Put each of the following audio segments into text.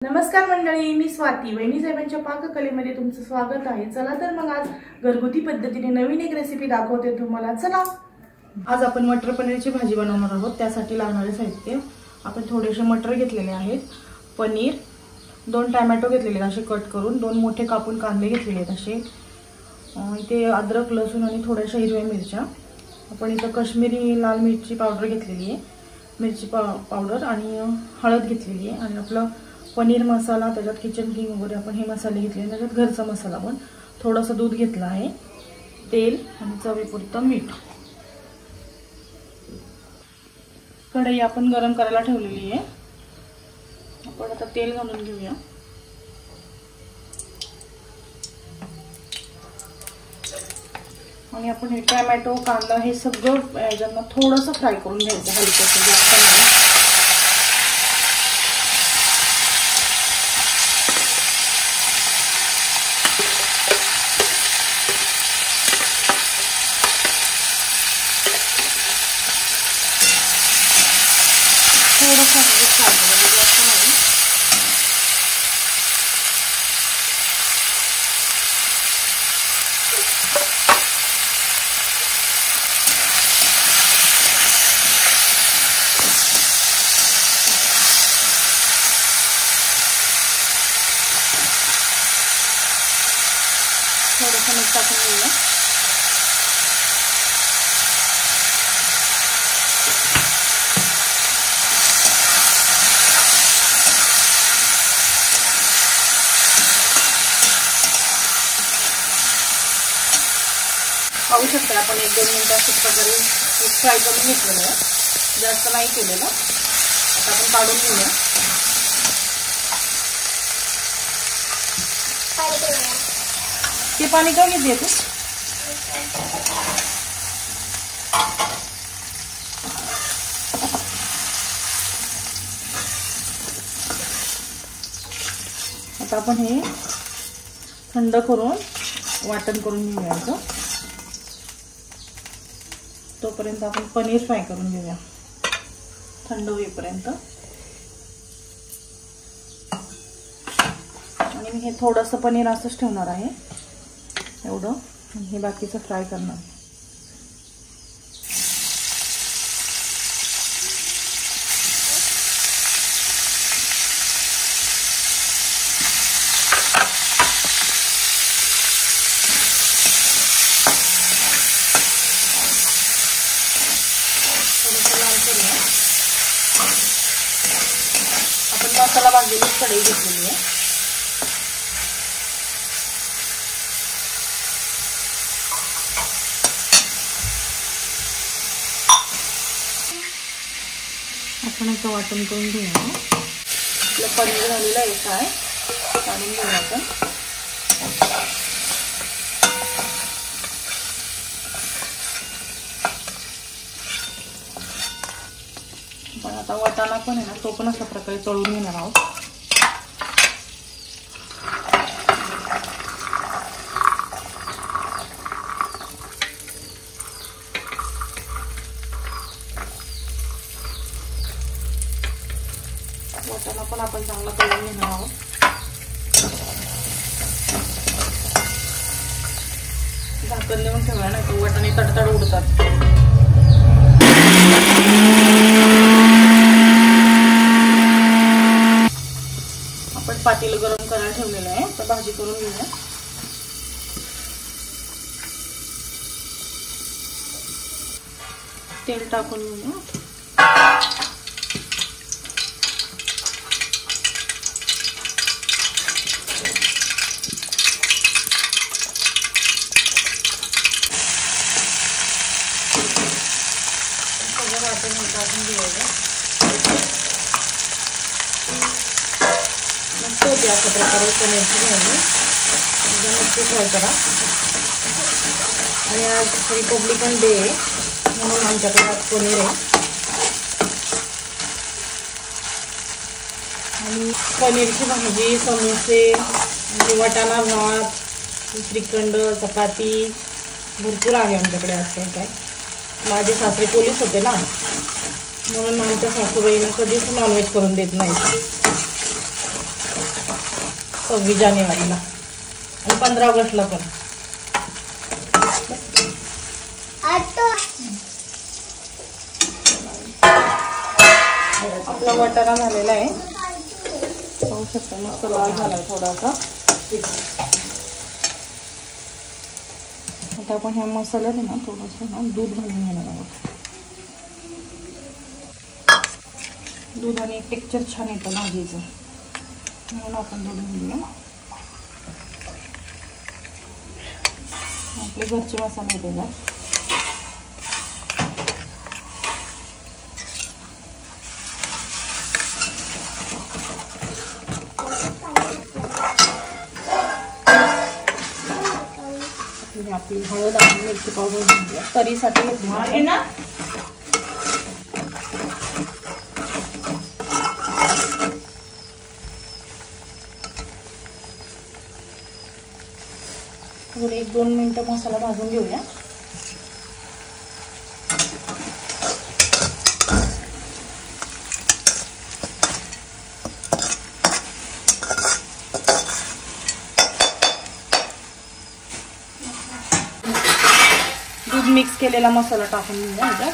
नमस्कार मंडळी, मी स्वाती वहिनी साहेबांच्या पाककलेमध्ये तुमचं स्वागत आहे। चला तर मग आज घरगुती पद्धतीने नवीन एक रेसिपी दाखवते तुम्हाला। चला, आज आपण मटर पनीरची भाजी बनवणार आहोत। त्यासाठी लागणारे साहित्य आपण थोडेसे मटर घेतलेले आहेत, पनीर, 2 टोमॅटो घेतलेले असे कट करून, 2 मोठे कापून कांदे घेतलेले आहेत असे, इथे अद्रक लसूण आणि थोड्याशा हिरव्या मिरच्या, आपण इथे काश्मीरी लाल मिरची पावडर घेतलेली आहे, मिरची पावडर आणि हळद घेतलेली आहे, आणि आपला पनीर मसाला, त्याच्यात किचन किंग वगैरे आपण हे मसाले घेतले, त्याच्यात घरचा मसाला पण, थोडंसं दूध घेतलं आहे, तेल आणि चवीपुरतं मीठ। कढई आपण गरम करायला ठेवलेली आहे, आपण आता तेल घालून घेऊया। आणि आपण हे टोमॅटो, कांदा हे सगळं याच्यात थोडंसं फ्राय करून घ्यायचं, हलकंसं, जास्त नाही। थोडंसं फ्राय करायचं, जास्त नाही। थोडंसं मीठ टाकून घेऊया। पाहू शकता आपण 1-2 मिनिटं अशा प्रकारे फ्राय करून घेतलेलं आहे, जास्त नाही केलेलं। आता आपण काढून घेऊया। ते पाणी का घेते तू? आता आपण हे थंड करून वाटण करून घेऊया। तोपर्यंत आपण पनीर फ्राय करून घेऊया, थंड होईपर्यंत। आणि मी हे थोडंसं पनीर असंच ठेवणार आहे, एवढं, आणि हे बाकीचं फ्राय करणार आहे। आपण मसाला भाजलेली कढई घेतलेली आहे, आपण असं वाटण करून घेऊया। आपलं पनीर झालेलं आहे, काय काढून घेऊया आपण। पण आता वाटाणा पण आहे ना, तो पण अशा प्रकारे तळून घेणार आहोत। वाटाणा पण आपण चांगला तळून घेणार आहोत। झाकण देऊन ठेवूया, नाही तर वाटाणे तडतड उडतात। आपण पातेलं गरम करायला ठेवलेलं आहे, तर भाजी करून घेऊया। तेल टाकून घेऊया। सगळं वाटण टाकून घेऊया। मस्त अशा प्रकारे पनीरची भाजी एकदम मस्त फ्राय करा। आणि आज रिपब्लिकन डे आहे, म्हणून आमच्याकडे आज पनीर आहे। आणि पनीरची भाजी, समोसे, वाटाणा भात, श्रीखंड, चपाती भरपूर आहे आमच्याकडे आज। काय माझे सासरे पोलीस होते ना, म्हणून आमच्या सासूबाईंना कधीच नॉनव्हेज करून देत नाही। 26 जानेवारीला आणि 15 ऑगस्टला पण. आपला वाटाणा झालेला आहे, पाहू शकता मस्त लाल झालाय थोडासा. आता आपण ह्या मसाल्यात ना थोडंसं ना दूध घालून घेणार आहोत. दुधाने एक टेक्स्चर छान येतं भाजीचं, म्हणून आपण दूध घालूया. आपले घरचे मसाले येते का. आपली हळद आणि मिरची पावडर घालूया, तरीसाठी घेतली ना. अजून 1-2 मिनिटं मसाला भाजून घेऊया. दूध मिक्स केलेला मसाला टाकून घेऊया ह्याच्यात.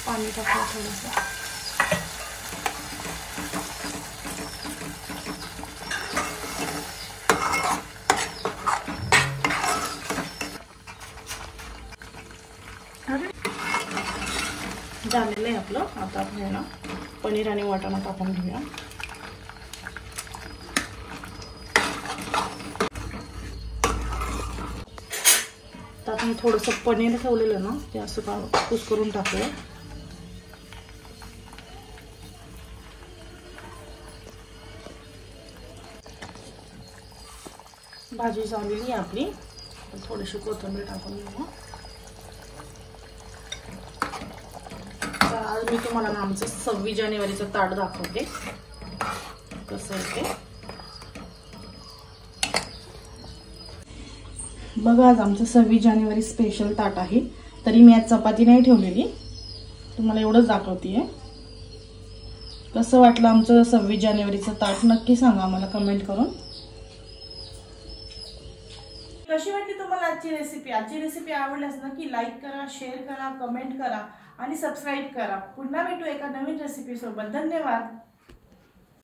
पाणी टाकलं थोडंसं. झालेलं आहे आपलं. आता आपण ना पनीर आणि वाटाणा टाकून घेऊया. तर आपण थोडंसं पनीर ठेवलेलं ना ते असं कुस्करून टाकूया. भाजी झालेली आहे आपली. थोडीशी कोथिंबीर टाकून घेऊ. तर आज मी तुम्हाला ना आमचं 26 जानेवारीचं ताट दाखवते कसं आहे ते. बघा आज आमचं 26 जानेवारी स्पेशल ताट आहे. तरी मी आज चपाती नाही ठेवलेली, तुम्हाला एवढंच दाखवतेय. कसं वाटलं आमचं 26 जानेवारीचं ताट नक्की सांगा आम्हाला कमेंट करून. कशी वाटली तुम्हाला आजची रेसिपी. आजची रेसिपी आवडल्यास नक्की लाईक करा, शेअर करा, कमेंट करा आणि सबस्क्राईब करा. पुन्हा भेटू एका नवीन रेसिपी सोबत. धन्यवाद.